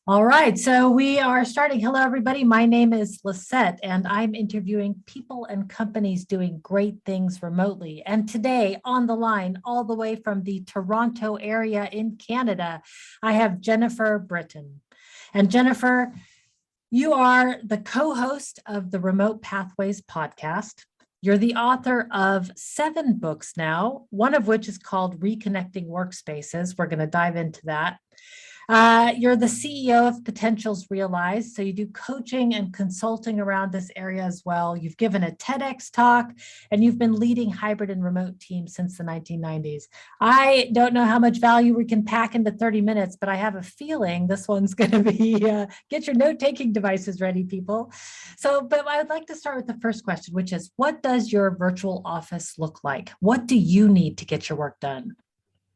All right, so we are starting. Hello, everybody. My name is Lisette, and I'm interviewing people and companies doing great things remotely. And today, on the line, all the way from the Toronto area in Canada, I have Jennifer Britton. And Jennifer, you are the co-host of the Remote Pathways podcast. You're the author of 7 books now, one of which is called Reconnecting Workspaces. We're going to dive into that. You're the CEO of Potentials Realized. So you do coaching and consulting around this area as well. You've given a TEDx talk and you've been leading hybrid and remote teams since the 1990s. I don't know how much value we can pack into 30 minutes, but I have a feeling this one's going to be get your note-taking devices ready, people. But I would like to start with the first question, which is, what does your virtual office look like? What do you need to get your work done?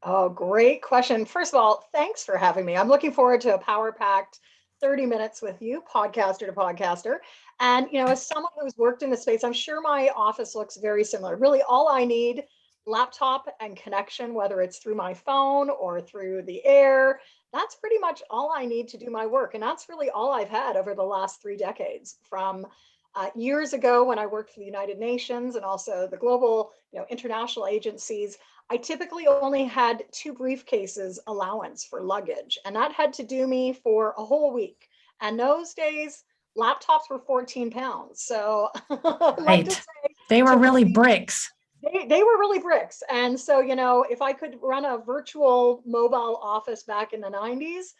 Oh, great question. First of all, thanks for having me. I'm looking forward to a power-packed 30 minutes with you, podcaster to podcaster. And, as someone who's worked in the space, I'm sure my office looks very similar. Really, all I need, laptop and connection, whether it's through my phone or through the air, that's pretty much all I need to do my work. And that's really all I've had over the last 3 decades, from years ago when I worked for the United Nations and also the global, international agencies. I typically only had 2 briefcases allowance for luggage, and that had to do me for a whole week. And those days, laptops were 14 pounds. So I like to Right. say They were to really really, bricks. they were really bricks. And so, if I could run a virtual mobile office back in the 90s,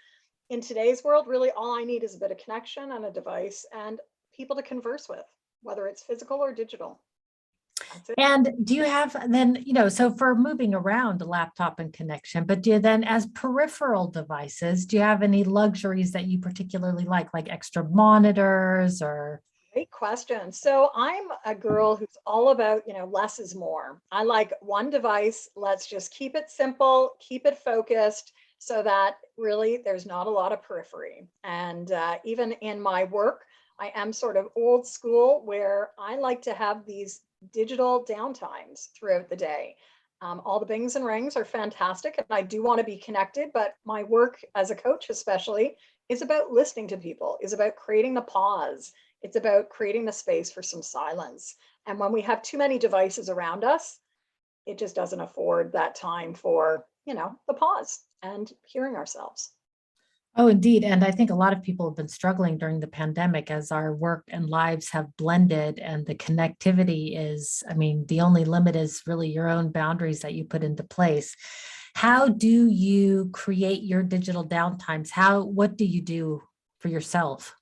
in today's world, really all I need is a bit of connection and a device and people to converse with, whether it's physical or digital. That's it. And do you have then, so for moving around a laptop and connection, but do you then, as peripheral devices, do you have any luxuries that you particularly like extra monitors or? Great question. So I'm a girl who's all about, less is more. I like one device. Let's just keep it simple, keep it focused so that really there's not a lot of periphery. And even in my work, I am sort of old school where I like to have these digital downtimes throughout the day. All the bings and rings are fantastic, and I do want to be connected, but my work as a coach, especially, is about listening to people, is about creating the pause. It's about creating the space for some silence. And when we have too many devices around us, it just doesn't afford that time for, the pause and hearing ourselves. Oh, indeed. And I think a lot of people have been struggling during the pandemic as our work and lives have blended, and the connectivity is, I mean, the only limit is really your own boundaries that you put into place. How do you create your digital downtimes? What do you do for yourself?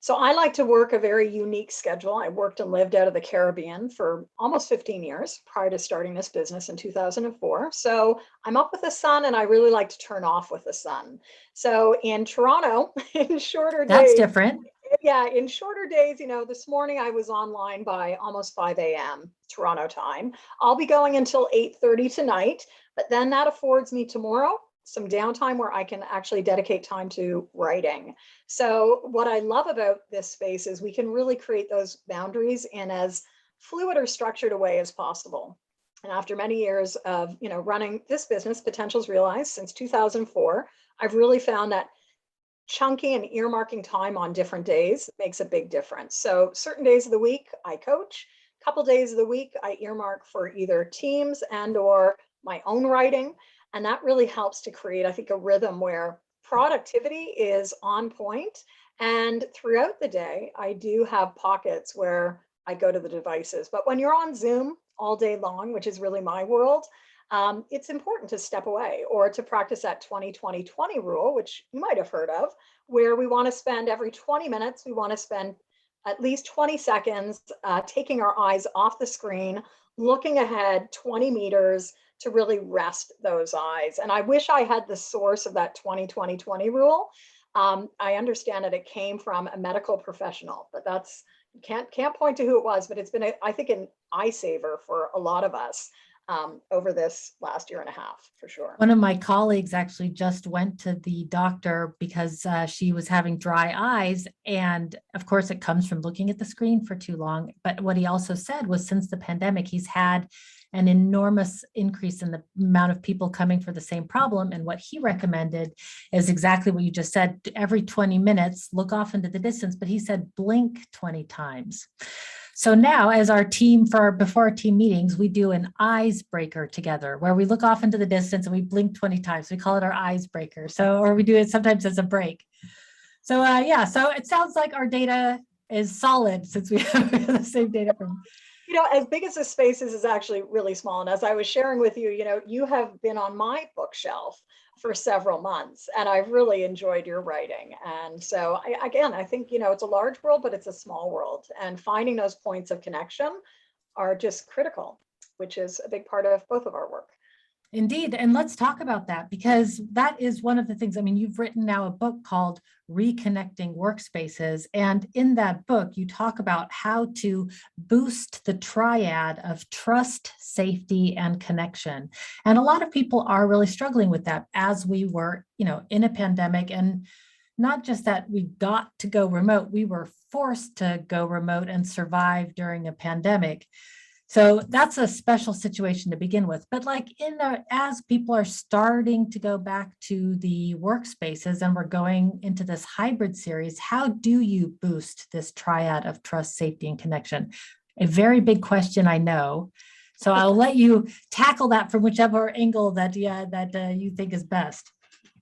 So I like to work a very unique schedule. I worked and lived out of the Caribbean for almost 15 years prior to starting this business in 2004. So I'm up with the sun and I really like to turn off with the sun. So in Toronto, in shorter That's days, different. yeah, in shorter days, this morning I was online by almost 5 a.m. Toronto time. I'll be going until 8:30 tonight, but then that affords me tomorrow some downtime where I can actually dedicate time to writing. So what I love about this space is we can really create those boundaries in as fluid or structured a way as possible. And after many years of, running this business, Potentials Realized, since 2004, I've really found that chunking and earmarking time on different days makes a big difference. So certain days of the week I coach, a couple days of the week I earmark for either teams and or my own writing. And that really helps to create, I think, a rhythm where productivity is on point. And throughout the day, I do have pockets where I go to the devices. But when you're on Zoom all day long, which is really my world, it's important to step away or to practice that 20-20-20 rule, which you might have heard of, where we want to spend every 20 minutes, we want to spend at least 20 seconds taking our eyes off the screen, looking ahead 20 meters to really rest those eyes. And I wish I had the source of that 20-20-20 rule. I understand that it came from a medical professional, but that's can't point to who it was, but it's been, I think, an eye saver for a lot of us over this last year and a half, for sure. One of my colleagues actually just went to the doctor because she was having dry eyes. And of course, it comes from looking at the screen for too long. But what he also said was since the pandemic, he's had an enormous increase in the amount of people coming for the same problem. And what he recommended is exactly what you just said. Every 20 minutes, look off into the distance, but he said blink 20 times. So now as our team before our team meetings, we do an icebreaker together where we look off into the distance and we blink 20 times. We call it our icebreaker. Or we do it sometimes as a break. So so it sounds like our data is solid since we have the same data from. As big as the space is actually really small. And as I was sharing with you, you have been on my bookshelf for several months, and I've really enjoyed your writing. And so I think, it's a large world, but it's a small world. And finding those points of connection are just critical, which is a big part of both of our work. Indeed. And let's talk about that, because that is one of the things. I mean, you've written now a book called Reconnecting Workspaces. And in that book, you talk about how to boost the triad of trust, safety, and connection. And a lot of people are really struggling with that as we were, in a pandemic. And not just that we got to go remote, we were forced to go remote and survive during a pandemic. So that's a special situation to begin with. But as people are starting to go back to the workspaces and we're going into this hybrid series, how do you boost this triad of trust, safety, and connection? A very big question, I know. So I'll let you tackle that from whichever angle that you think is best.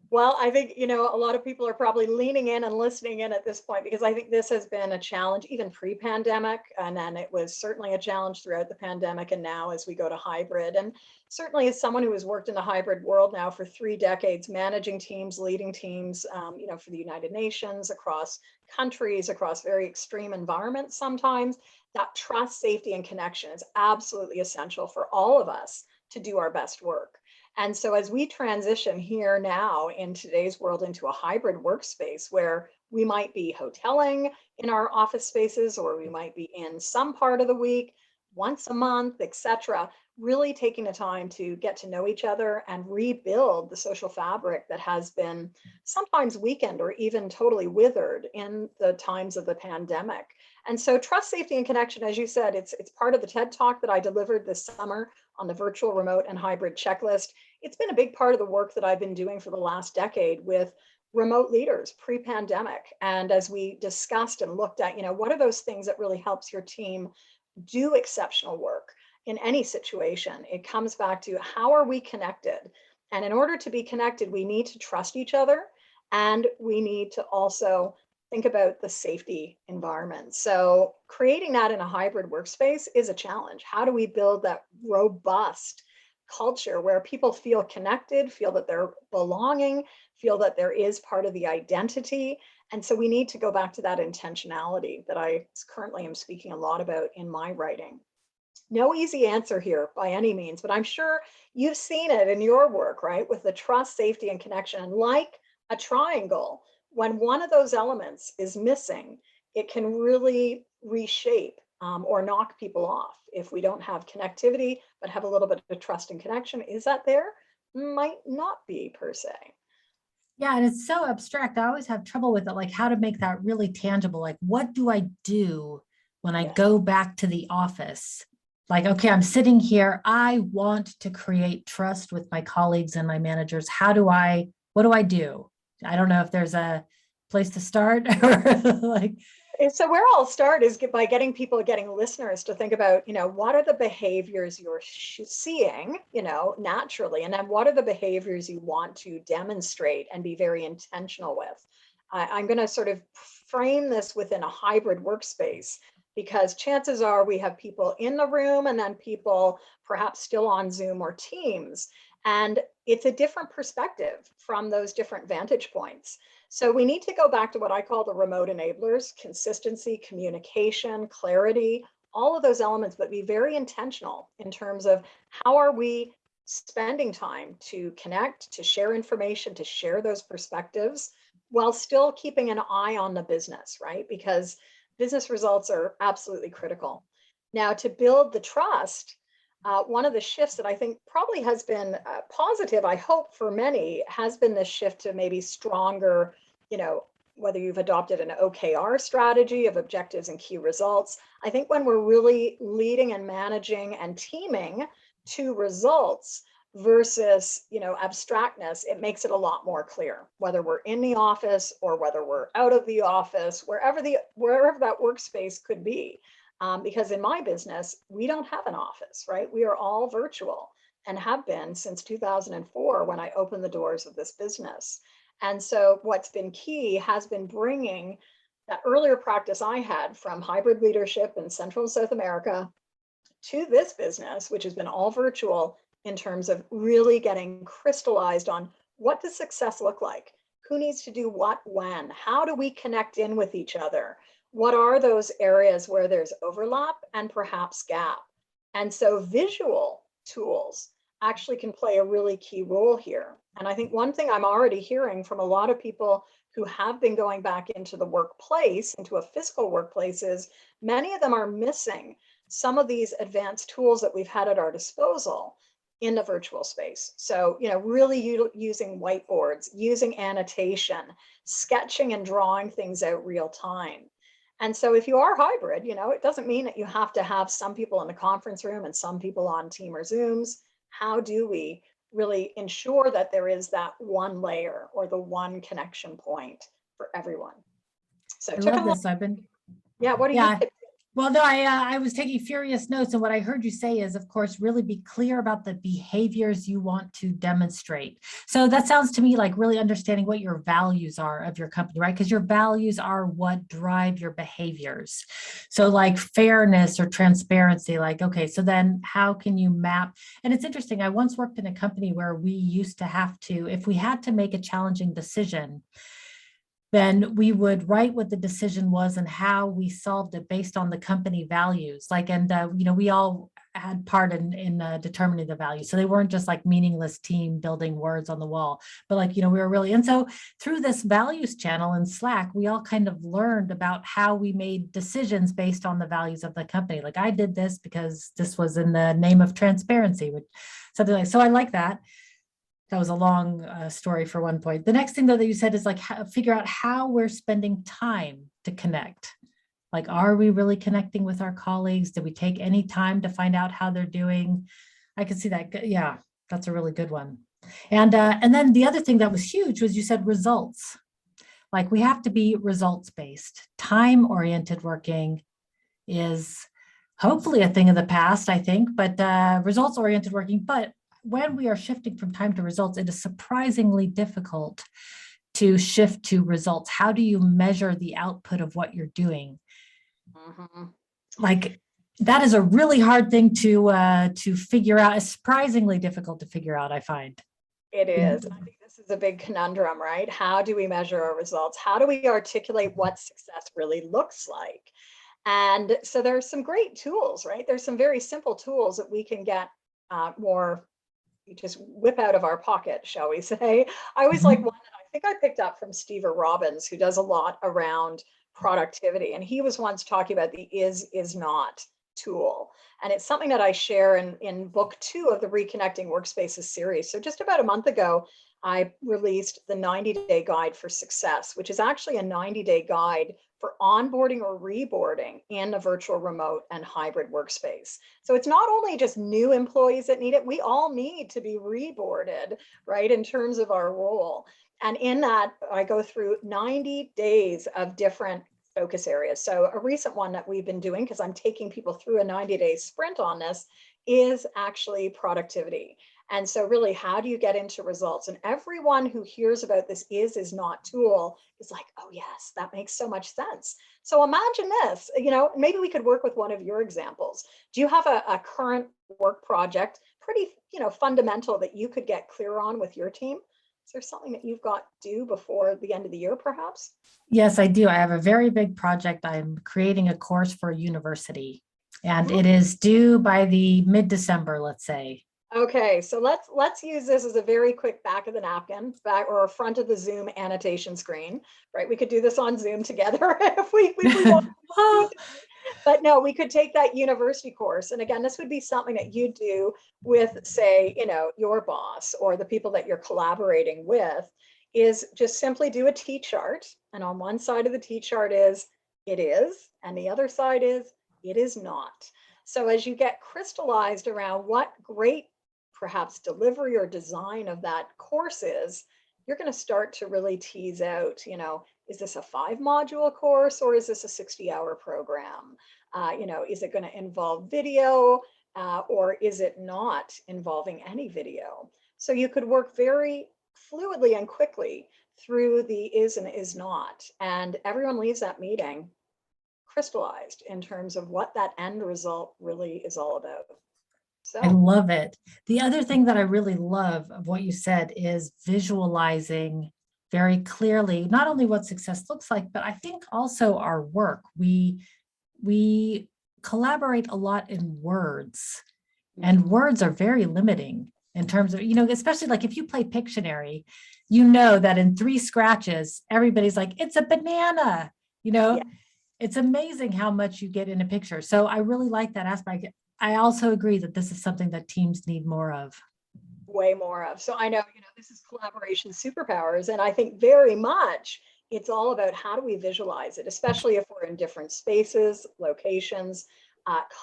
Well, I think, a lot of people are probably leaning in and listening in at this point, because I think this has been a challenge even pre-pandemic. And then it was certainly a challenge throughout the pandemic. And now as we go to hybrid, and certainly as someone who has worked in the hybrid world now for 3 decades, managing teams, leading teams, for the United Nations, across countries, across very extreme environments, sometimes that trust, safety, and connection is absolutely essential for all of us to do our best work. And so as we transition here now in today's world into a hybrid workspace where we might be hoteling in our office spaces, or we might be in some part of the week, once a month, etc., really taking the time to get to know each other and rebuild the social fabric that has been sometimes weakened or even totally withered in the times of the pandemic. And so trust, safety, and connection, as you said, it's part of the TED Talk that I delivered this summer on the virtual, remote, and hybrid checklist. It's been a big part of the work that I've been doing for the last decade with remote leaders pre-pandemic. And as we discussed and looked at, what are those things that really helps your team do exceptional work in any situation? It comes back to, how are we connected? And in order to be connected, we need to trust each other, and we need to also think about the safety environment. So creating that in a hybrid workspace is a challenge. How do we build that robust culture where people feel connected, feel that they're belonging, feel that there is part of the identity? And so we need to go back to that intentionality that I currently am speaking a lot about in my writing. No easy answer here by any means, but I'm sure you've seen it in your work, right? With the trust, safety, and connection. And like a triangle, when one of those elements is missing, it can really reshape or knock people off. If we don't have connectivity, but have a little bit of trust and connection, is that there? Might not be per se. Yeah, and it's so abstract. I always have trouble with it, like how to make that really tangible. Like, what do I do when I go back to the office? Like, okay, I'm sitting here. I want to create trust with my colleagues and my managers. What do I do? I don't know if there's a place to start or like. So where I'll start is by getting listeners to think about, what are the behaviors you're seeing, naturally, and then what are the behaviors you want to demonstrate and be very intentional with. I'm going to sort of frame this within a hybrid workspace, because chances are we have people in the room and then people perhaps still on Zoom or Teams. And it's a different perspective from those different vantage points. So we need to go back to what I call the remote enablers: consistency, communication, clarity, all of those elements, but be very intentional in terms of how are we spending time to connect, to share information, to share those perspectives, while still keeping an eye on the business, right? Because business results are absolutely critical. Now, to build the trust, one of the shifts that I think probably has been positive, I hope for many, has been this shift to maybe stronger, whether you've adopted an OKR strategy of objectives and key results. I think when we're really leading and managing and teaming to results versus, abstractness, it makes it a lot more clear, whether we're in the office or whether we're out of the office, wherever that workspace could be. Because in my business, we don't have an office, right? We are all virtual and have been since 2004 when I opened the doors of this business. And so what's been key has been bringing that earlier practice I had from hybrid leadership in Central and South America to this business, which has been all virtual, in terms of really getting crystallized on what does success look like? Who needs to do what when? How do we connect in with each other? What are those areas where there's overlap and perhaps gap? And so visual tools actually can play a really key role here. And I think one thing I'm already hearing from a lot of people who have been going back into the workplace, into a physical workplace, is many of them are missing some of these advanced tools that we've had at our disposal in the virtual space. So, really using whiteboards, using annotation, sketching and drawing things out real time. And so if you are hybrid, it doesn't mean that you have to have some people in the conference room and some people on Team or Zooms. How do we really ensure that there is that one layer or the one connection point for everyone? So I love this. Yeah, what do you think? Well, no, I was taking furious notes, and what I heard you say is, of course, really be clear about the behaviors you want to demonstrate. So that sounds to me like really understanding what your values are of your company, right? Because your values are what drive your behaviors. So like fairness or transparency, like, okay, so then how can you map? And it's interesting. I once worked in a company where we used to have to, if we had to make a challenging decision, then we would write what the decision was and how we solved it based on the company values. We all had part in determining the value. So they weren't just like meaningless team building words on the wall, but we were really, and so through this values channel in Slack, we all kind of learned about how we made decisions based on the values of the company. Like I did this because this was in the name of transparency, something like, so I like that. That was a long story for one point. The next thing though that you said is like figure out how we're spending time to connect. Like, are we really connecting with our colleagues? Did we take any time to find out how they're doing? I could see that. Yeah, that's a really good one. And then the other thing that was huge was you said results. Like we have to be results based. Time oriented working is hopefully a thing of the past, I think, but results oriented working. But when we are shifting from time to results, it is surprisingly difficult to shift to results. How do you measure the output of what you're doing? Mm-hmm. Like that is a really hard thing to figure out. It's surprisingly difficult to figure out, I find. It is. I think this is a big conundrum, right? How do we measure our results? How do we articulate what success really looks like? And so there's some great tools, right? There's some very simple tools that we can get more, just whip out of our pocket, shall we say. I always like one that I think I picked up from Steve Robbins, who does a lot around productivity. And he was once talking about the is not tool. And it's something that I share in book 2 of the Reconnecting Workspaces series. So just about a month ago, I released the 90-day guide for success, which is actually a 90-day guide for onboarding or reboarding in a virtual, remote, and hybrid workspace. So it's not only just new employees that need it, we all need to be reboarded, right, in terms of our role. And in that, I go through 90 days of different focus areas. So a recent one that we've been doing, because I'm taking people through a 90-day sprint on this, is actually productivity. And so really, how do you get into results? And everyone who hears about this is not tool is like, oh yes, that makes so much sense. So imagine this, maybe we could work with one of your examples. Do you have a current work project, pretty, fundamental, that you could get clear on with your team? Is there something that you've got due before the end of the year, perhaps? Yes, I do. I have a very big project. I'm creating a course for a university, and it is due by the mid-December, let's say. Okay, so let's use this as a very quick back of the napkin, back or front of the Zoom annotation screen, right? We could do this on Zoom together if we want. But no, we could take that university course. And again, this would be something that you do with, say, your boss or the people that you're collaborating with, is just simply do a T-chart. And on one side of the T-chart is, it is, and the other side is, it is not. So as you get crystallized around what great perhaps delivery or design of that course is, you're going to start to really tease out, is this a 5 module course or is this a 60-hour program? Is it going to involve video or is it not involving any video? So you could work very fluidly and quickly through the is and is not. And everyone leaves that meeting crystallized in terms of what that end result really is all about. I So love it. The other thing that I really love of what you said is visualizing very clearly, not only what success looks like, but I think also our work. We collaborate a lot in words, and words are very limiting in terms of, especially like if you play Pictionary, that in 3 scratches, everybody's like, it's a banana, yeah, it's amazing how much you get in a picture. So I really like that aspect. I also agree that this is something that teams need more of. way more of. So I know, this is collaboration superpowers. And I think very much it's all about how do we visualize it, especially if we're in different spaces, locations,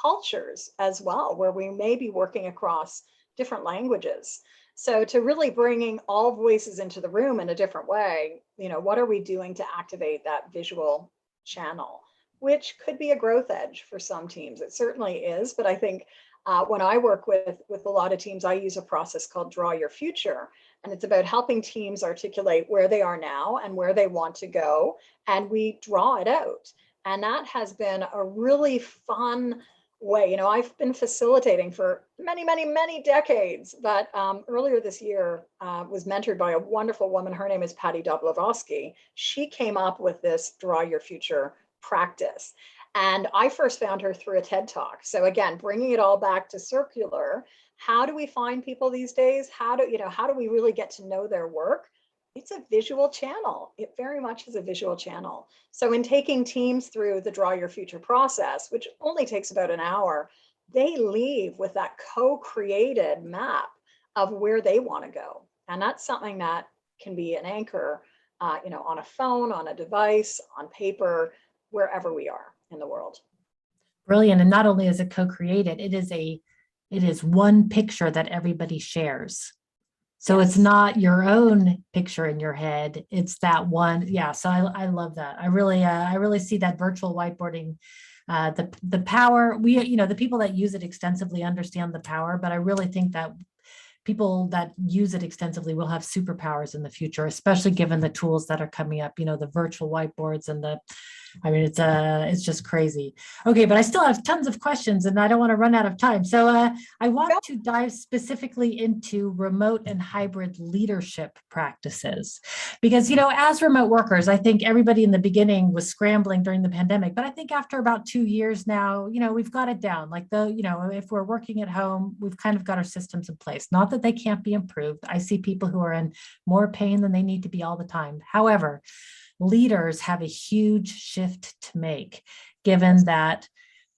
cultures as well, where we may be working across different languages. So to really bringing all voices into the room in a different way, what are we doing to activate that visual channel, which could be a growth edge for some teams. It certainly is, but I think when I work with a lot of teams, I use a process called Draw Your Future, and it's about helping teams articulate where they are now and where they want to go, and we draw it out. And that has been a really fun way. I've been facilitating for many, many, many decades, but earlier this year was mentored by a wonderful woman. Her name is Patty Doblovoski. She came up with this Draw Your Future practice. And I first found her through a TED Talk. So again, bringing it all back to circular, how do we find people these days? How do we really get to know their work? It's a visual channel. It very much is a visual channel. So in taking teams through the Draw Your Future process, which only takes about an hour, they leave with that co-created map of where they want to go. And that's something that can be an anchor, on a phone, on a device, on paper, wherever we are in the world. Brilliant. And not only is it co-created, it is one picture that everybody shares. So it's not your own picture in your head. It's that one. Yeah. So I love that. I really see that virtual whiteboarding, the power. The people that use it extensively understand the power, but I really think that people that use it extensively will have superpowers in the future, especially given the tools that are coming up, the virtual whiteboards and it's just crazy. Okay, but I still have tons of questions and I don't want to run out of time. So I want to dive specifically into remote and hybrid leadership practices because, as remote workers, I think everybody in the beginning was scrambling during the pandemic, but I think after about 2 years now, we've got it down. Like if we're working at home, we've kind of got our systems in place. Not that they can't be improved. I see people who are in more pain than they need to be all the time. However, leaders have a huge shift to make, given that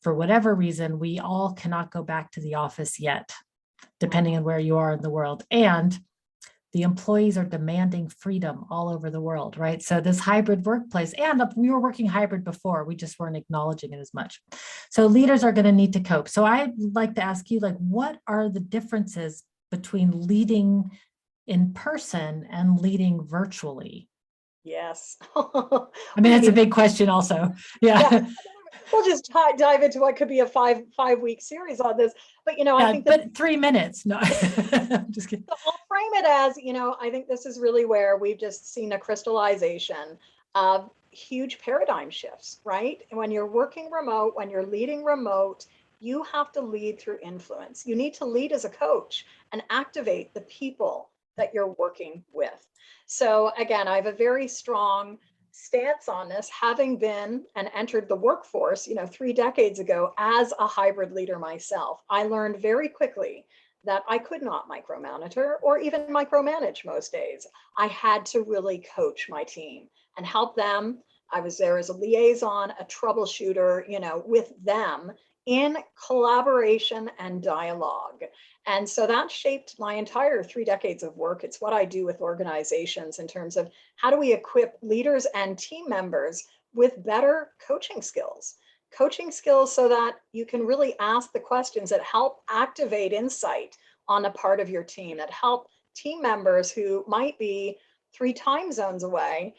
for whatever reason, we all cannot go back to the office yet, depending on where you are in the world. And the employees are demanding freedom all over the world, right? So this hybrid workplace, and we were working hybrid before, we just weren't acknowledging it as much. So leaders are going to need to cope. So I'd like to ask you, what are the differences between leading in person and leading virtually? Yes. That's a big question also. Yeah. We'll just dive into what could be a five-week series on this. But, I think but 3 minutes. No, I'm just kidding. So I'll frame it as, I think this is really where we've just seen a crystallization of huge paradigm shifts, right? And when you're working remote, when you're leading remote, you have to lead through influence. You need to lead as a coach and activate the people that you're working with. So again, I have a very strong stance on this, having been and entered the workforce, 3 decades ago as a hybrid leader myself. I learned very quickly that I could not micromonitor or even micromanage most days. I had to really coach my team and help them. I was there as a liaison, a troubleshooter, with them in collaboration and dialogue. And so that shaped my entire 3 decades of work. It's what I do with organizations in terms of how do we equip leaders and team members with better coaching skills. coaching skills so that you can really ask the questions that help activate insight on a part of your team, that help team members who might be 3 time zones away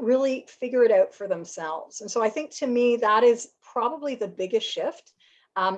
really figure it out for themselves. And so I think to me, that is probably the biggest shift.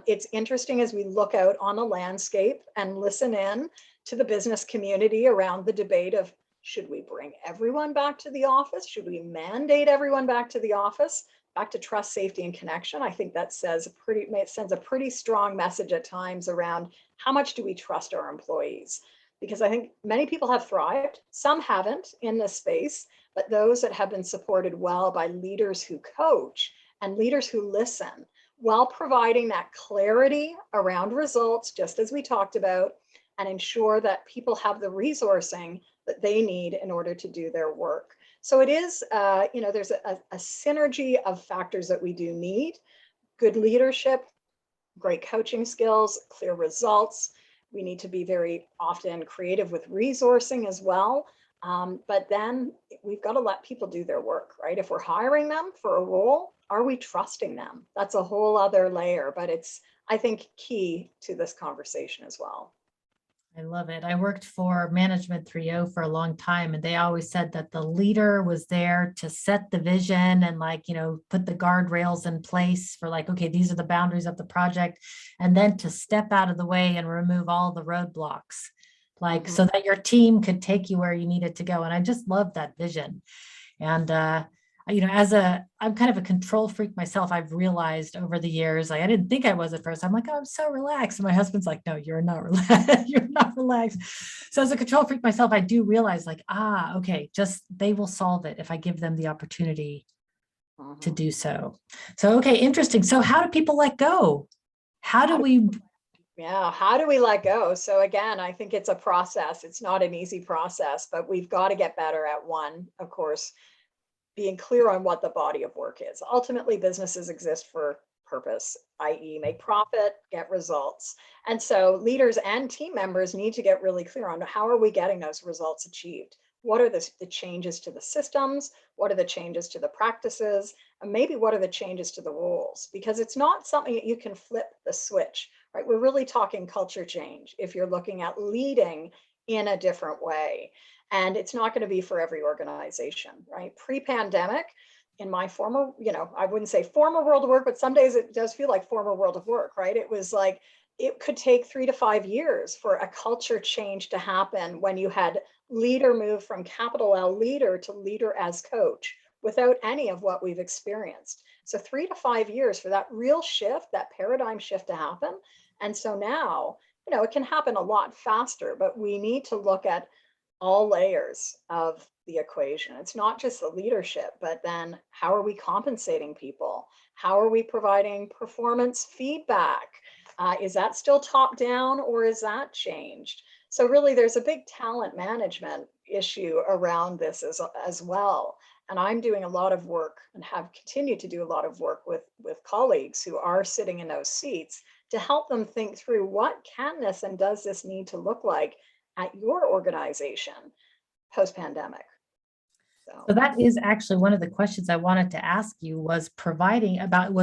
It's interesting as we look out on the landscape and listen in to the business community around the debate of, should we bring everyone back to the office? Should we mandate everyone back to the office? Back to trust, safety, and connection. I think that sends a pretty strong message at times around how much do we trust our employees? Because I think many people have thrived, some haven't in this space, but those that have been supported well by leaders who coach and leaders who listen, while providing that clarity around results, just as we talked about, and ensure that people have the resourcing that they need in order to do their work. So it is, there's a synergy of factors that we do need: good leadership, great coaching skills, clear results. We need to be very often creative with resourcing as well. But then we've got to let people do their work, right? If we're hiring them for a role, are we trusting them? That's a whole other layer, but it's, I think, key to this conversation as well. I love it. I worked for Management 3.0 for a long time, and they always said that the leader was there to set the vision and put the guardrails in place for okay, these are the boundaries of the project, and then to step out of the way and remove all the roadblocks, so that your team could take you where you needed to go. And I just love that vision. And I'm kind of a control freak myself. I've realized over the years, I didn't think I was at first. I'm like, oh, I'm so relaxed. And my husband's like, no, you're not relaxed. You're not relaxed. So as a control freak myself, I do realize okay, just they will solve it if I give them the opportunity to do so. So, okay, interesting. So how do people let go? How do we let go? So again, I think it's a process. It's not an easy process, but we've got to get better at one, of course, being clear on what the body of work is. Ultimately, businesses exist for purpose, i.e. make profit, get results. And so leaders and team members need to get really clear on how are we getting those results achieved? What are the changes to the systems? What are the changes to the practices? And maybe what are the changes to the rules? Because it's not something that you can flip the switch, right? We're really talking culture change if you're looking at leading in a different way. And it's not going to be for every organization, right? Pre-pandemic, in my former, I wouldn't say former world of work, but some days it does feel like former world of work, right? It was like, it could take 3 to 5 years for a culture change to happen when you had leader move from capital L leader to leader as coach without any of what we've experienced. So 3 to 5 years for that real shift, that paradigm shift to happen. And so now, it can happen a lot faster, but we need to look at all layers of the equation. It's not just the leadership, but then how are we compensating people? How are we providing performance feedback? Is that still top down or is that changed? So really there's a big talent management issue around this as well. And I'm doing a lot of work and have continued to do a lot of work with colleagues who are sitting in those seats to help them think through what can this and does this need to look like at your organization post-pandemic. So that is actually one of the questions I wanted to ask you was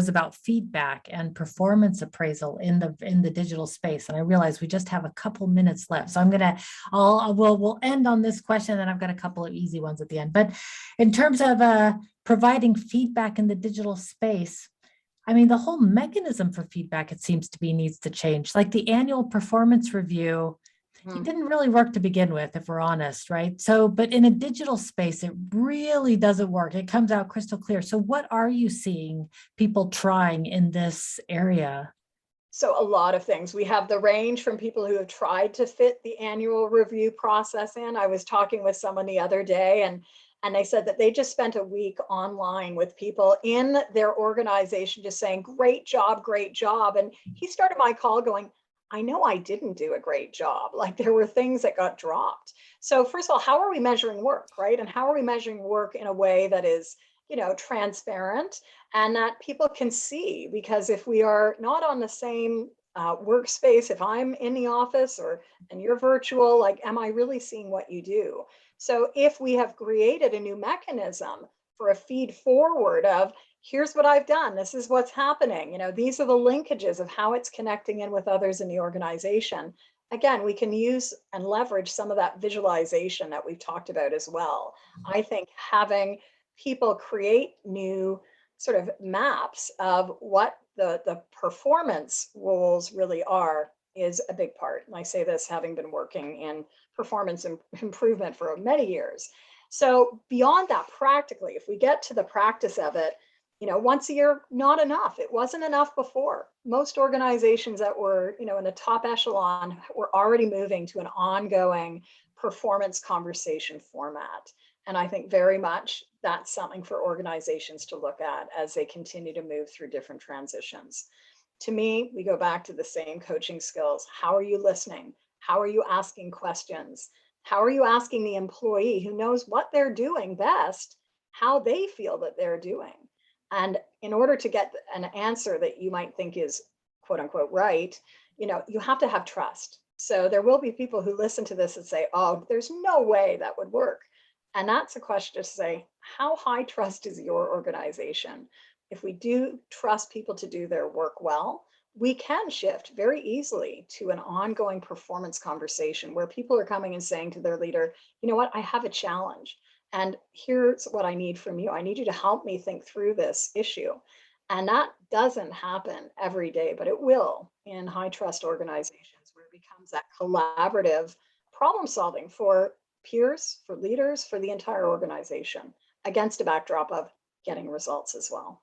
about feedback and performance appraisal in the digital space. And I realize we just have a couple minutes left. So we'll end on this question, and I've got a couple of easy ones at the end. But in terms of providing feedback in the digital space, the whole mechanism for feedback, it seems to be, needs to change. Like the annual performance review, it didn't really work to begin with, if we're honest, right? So, but in a digital space, it really doesn't work. It comes out crystal clear. So what are you seeing people trying in this area? So a lot of things. We have the range from people who have tried to fit the annual review process in. I was talking with someone the other day, and they said that they just spent a week online with people in their organization just saying, great job, great job. And he started my call going, I know I didn't do a great job. Like there were things that got dropped. So first of all, how are we measuring work, right? And how are we measuring work in a way that is, transparent and that people can see? Because if we are not on the same workspace, if I'm in the office and you're virtual, like, am I really seeing what you do? So if we have created a new mechanism for a feed forward of, here's what I've done. This is what's happening. These are the linkages of how it's connecting in with others in the organization. Again, we can use and leverage some of that visualization that we've talked about as well. I think having people create new sort of maps of what the performance roles really are is a big part. And I say this having been working in performance improvement for many years. So beyond that, practically, if we get to the practice of it, once a year, not enough. It wasn't enough before. Most organizations that were, in the top echelon were already moving to an ongoing performance conversation format. And I think very much that's something for organizations to look at as they continue to move through different transitions. To me, we go back to the same coaching skills. How are you listening? How are you asking questions? How are you asking the employee who knows what they're doing best, how they feel that they're doing? And in order to get an answer that you might think is quote unquote right, you have to have trust. So there will be people who listen to this and say, oh, there's no way that would work. And that's a question to say, how high trust is your organization? If we do trust people to do their work well, we can shift very easily to an ongoing performance conversation where people are coming and saying to their leader, you know what, I have a challenge. And here's what I need from you. I need you to help me think through this issue. And that doesn't happen every day, but it will in high trust organizations where it becomes that collaborative problem solving for peers, for leaders, for the entire organization against a backdrop of getting results as well.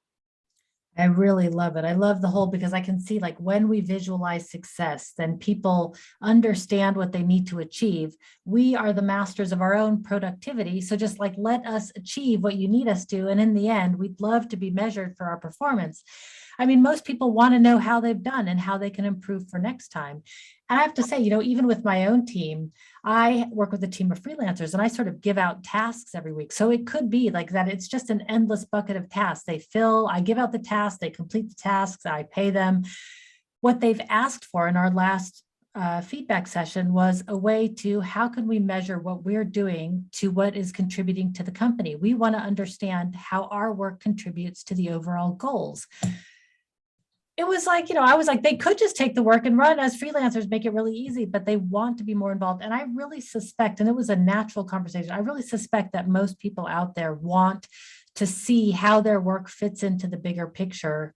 I really love it. I love the whole, because I can see like when we visualize success, then people understand what they need to achieve. We are the masters of our own productivity. So just like, let us achieve what you need us to. And in the end, we'd love to be measured for our performance. I mean, most people want to know how they've done and how they can improve for next time. And I have to say, even with my own team, I work with a team of freelancers and I sort of give out tasks every week. So it could be like that. It's just an endless bucket of tasks. I give out the tasks, they complete the tasks, I pay them. What they've asked for in our last feedback session was a way to, how can we measure what we're doing to what is contributing to the company? We want to understand how our work contributes to the overall goals. It was like, I was like, they could just take the work and run as freelancers, make it really easy, but they want to be more involved. And I really suspect, and it was a natural conversation, I really suspect that most people out there want to see how their work fits into the bigger picture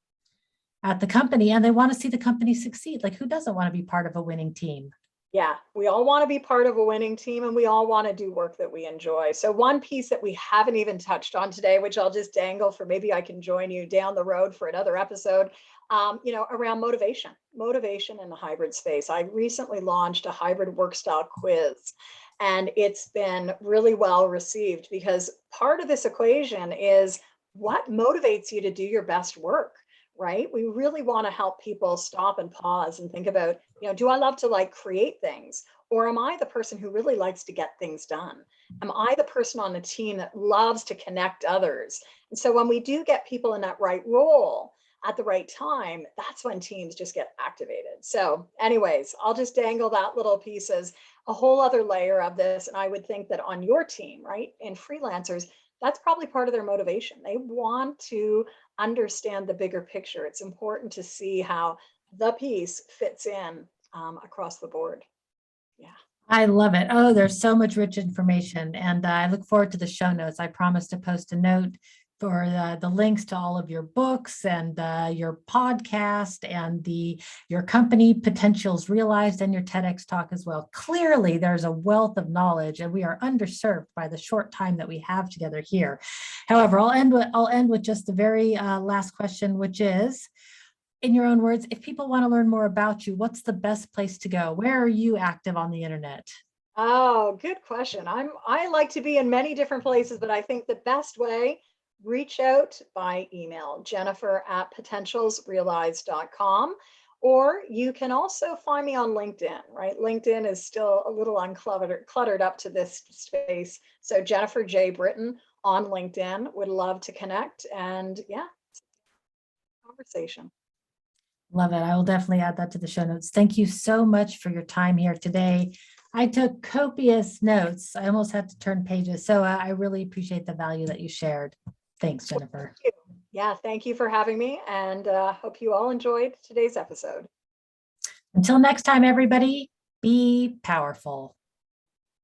at the company, and they want to see the company succeed. Like, who doesn't want to be part of a winning team? Yeah, we all want to be part of a winning team and we all want to do work that we enjoy. So one piece that we haven't even touched on today, which I'll just dangle for, maybe I can join you down the road for another episode, around motivation in the hybrid space. I recently launched a hybrid work style quiz, and it's been really well received because part of this equation is what motivates you to do your best work. Right? We really want to help people stop and pause and think about, do I love to create things? Or am I the person who really likes to get things done? Am I the person on the team that loves to connect others? And so when we do get people in that right role at the right time, that's when teams just get activated. So anyways, I'll just dangle that little piece as a whole other layer of this. And I would think that on your team, right, in freelancers, that's probably part of their motivation. They want to understand the bigger picture. It's important to see how the piece fits in across the board. Yeah. I love it. Oh, there's so much rich information. And I look forward to the show notes. I promise to post a note for the links to all of your books and your podcast and your company potentials realized and your TEDx talk as well. Clearly, there's a wealth of knowledge and we are underserved by the short time that we have together here. However, I'll end with just the very last question, which is, in your own words, if people want to learn more about you, what's the best place to go? Where are you active on the internet? Oh, good question. I like to be in many different places, but I think the best way, reach out by email, jennifer@potentialsrealized.com. Or you can also find me on LinkedIn, right? LinkedIn is still a little cluttered up to this space. So Jennifer J. Britton on LinkedIn, would love to connect, and yeah, conversation. Love it. I will definitely add that to the show notes. Thank you so much for your time here today. I took copious notes. I almost had to turn pages. So I really appreciate the value that you shared. Thanks, Jennifer. Thank you. Yeah, thank you for having me, and hope you all enjoyed today's episode. Until next time, everybody, be powerful.